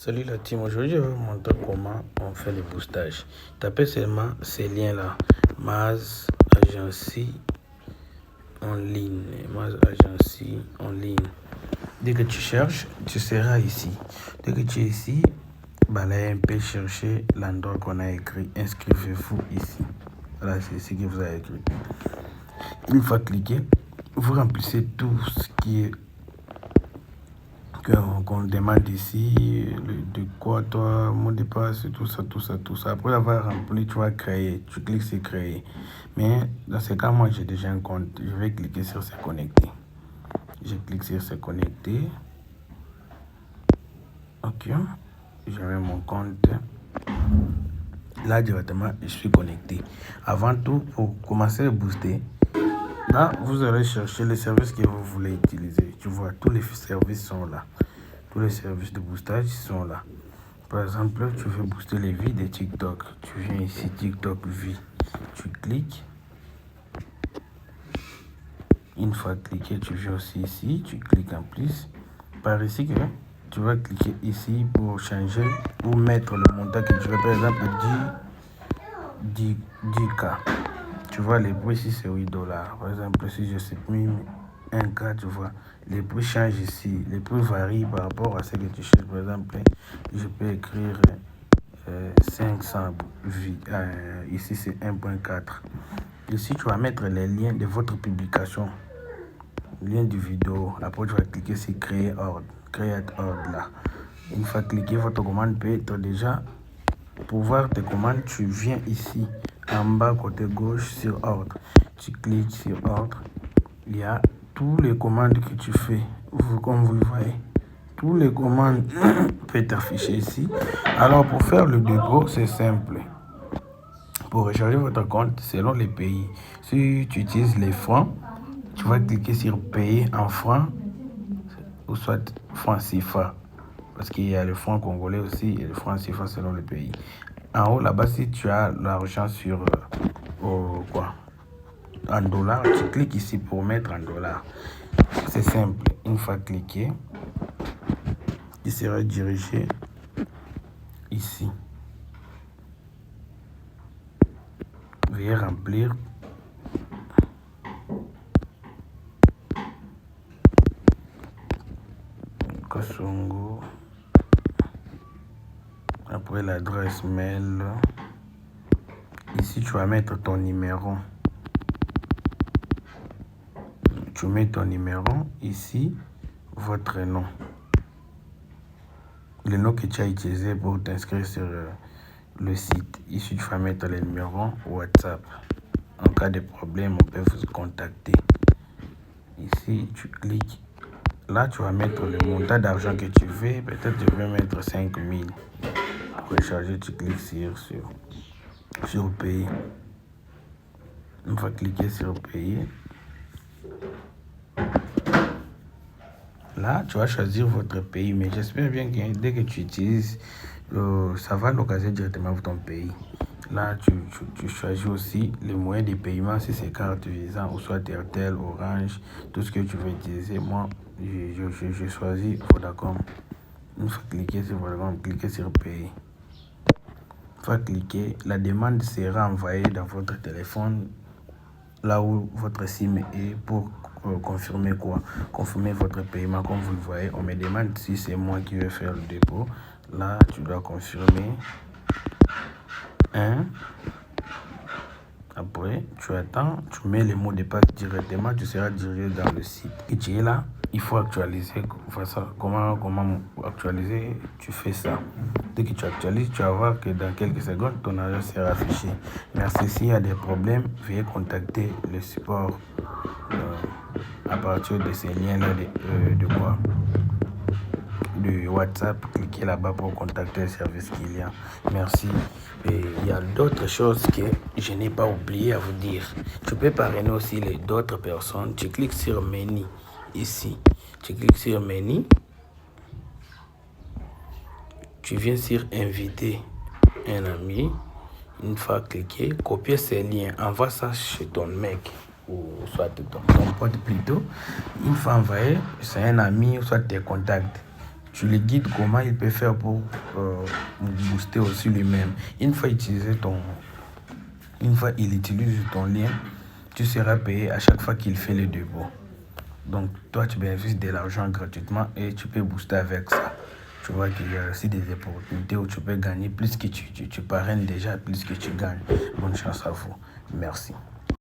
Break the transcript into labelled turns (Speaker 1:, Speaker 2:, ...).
Speaker 1: Salut la team, aujourd'hui je vais vous montrer comment on fait le boostage. Tapez seulement ces liens là, Maz Agency en ligne, Maz Agency en ligne. Dès que tu cherches, tu seras ici. Dès que tu es ici, balayez un peu, chercher l'endroit qu'on a écrit, inscrivez-vous ici. Voilà, c'est ici que vous avez écrit. Une fois cliqué, vous remplissez tout ce qui est qu'on demande ici, de quoi toi, mot de passe, tout ça. Après avoir rempli, tu vas créer, tu cliques sur créer. Mais dans ce cas, moi j'ai déjà un compte, je vais cliquer sur se connecter. Je clique sur se connecter. Ok, je mets mon compte. Là directement, je suis connecté. Avant tout, pour commencer à booster, là, vous allez chercher les services que vous voulez utiliser. Tu vois, tous les services sont là. Tous les services de boostage sont là. Par exemple, tu veux booster les vies de TikTok. Tu viens ici, TikTok vie. Tu cliques. Une fois cliqué, tu viens aussi ici. Tu cliques en plus. Par ici, tu vas cliquer ici pour changer ou mettre le montant que tu veux. Par exemple, 10K. Tu vois, les prix ici, c'est $8. Par exemple, si je supprime 1K, tu vois, les prix changent ici. Les prix varient par rapport à ce que tu cherches. Par exemple, je peux écrire 500 vues. Ici, c'est 1.4. Ici, tu vas mettre les liens de votre publication. Lien du vidéo. Après, tu vas cliquer sur créer ordre. Create ordre là. Une fois cliqué, votre commande peut être déjà. Pour voir tes commandes, tu viens ici, en bas, côté gauche, sur ordre. Tu cliques sur ordre. Il y a toutes les commandes que tu fais. Comme vous le voyez, toutes les commandes peuvent être affichées ici. Alors, pour faire le dépôt, c'est simple. Pour recharger votre compte selon les pays. Si tu utilises les francs, tu vas cliquer sur payer en francs ou soit francs CFA. Parce qu'il y a le franc congolais aussi et le franc CFA selon le pays. En haut, là-bas, si tu as l'argent sur en dollars, tu cliques ici pour mettre en dollars. C'est simple. Une fois cliqué, il sera dirigé ici. Veuillez remplir. Kosongo. Après l'adresse mail. Ici, tu vas mettre ton numéro. Tu mets ton numéro. Ici, votre nom. Le nom que tu as utilisé pour t'inscrire sur le site. Ici, tu vas mettre le numéro WhatsApp. En cas de problème, on peut vous contacter. Ici, tu cliques. Là, tu vas mettre le montant d'argent que tu veux. Peut-être tu veux mettre 5000. Pour recharger, tu cliques sur payer. Une fois cliqué sur payer. Là, tu vas choisir votre pays. Mais j'espère bien que dès que tu utilises, ça va localiser directement ton pays. Là, tu choisis aussi les moyens de paiement, si c'est carte Visa ou soit Airtel, Orange, tout ce que tu veux utiliser. Moi, je choisis Vodacom. Une fois cliqué sur Vodacom, cliquez sur payer. Une fois cliqué, la demande sera envoyée dans votre téléphone, là où votre SIM est, pour confirmer quoi? Confirmer votre paiement. Comme vous le voyez, on me demande si c'est moi qui vais faire le dépôt. Là, tu dois confirmer. Après, tu attends, tu mets les mots de passe directement, tu seras dirigé dans le site. Et tu es là, il faut actualiser. Comment actualiser? Tu fais ça. Dès que tu actualises, tu vas voir que dans quelques secondes, ton argent sera affiché. Merci. S'il y a des problèmes, veuillez contacter le support à partir de ces liens-là de WhatsApp. Cliquez là-bas pour contacter le service qu'il y a. Merci. Et il y a d'autres choses que je n'ai pas oublié à vous dire. Tu peux parrainer aussi d'autres personnes. Tu cliques sur menu ici. Tu cliques sur menu. Tu viens sur inviter un ami. Une fois cliqué, copier ces liens. Envoie ça chez ton mec ou soit ton pote plutôt. Une fois envoyé, c'est un ami ou soit tes contacts. Tu le guides comment il peut faire pour booster aussi lui-même. Une fois il utilise ton lien, tu seras payé à chaque fois qu'il fait le dépôt. Donc, toi, tu bénéficies de l'argent gratuitement et tu peux booster avec ça. Tu vois qu'il y a aussi des opportunités où tu peux gagner plus que tu parraines déjà, plus que tu gagnes. Bonne chance à vous. Merci.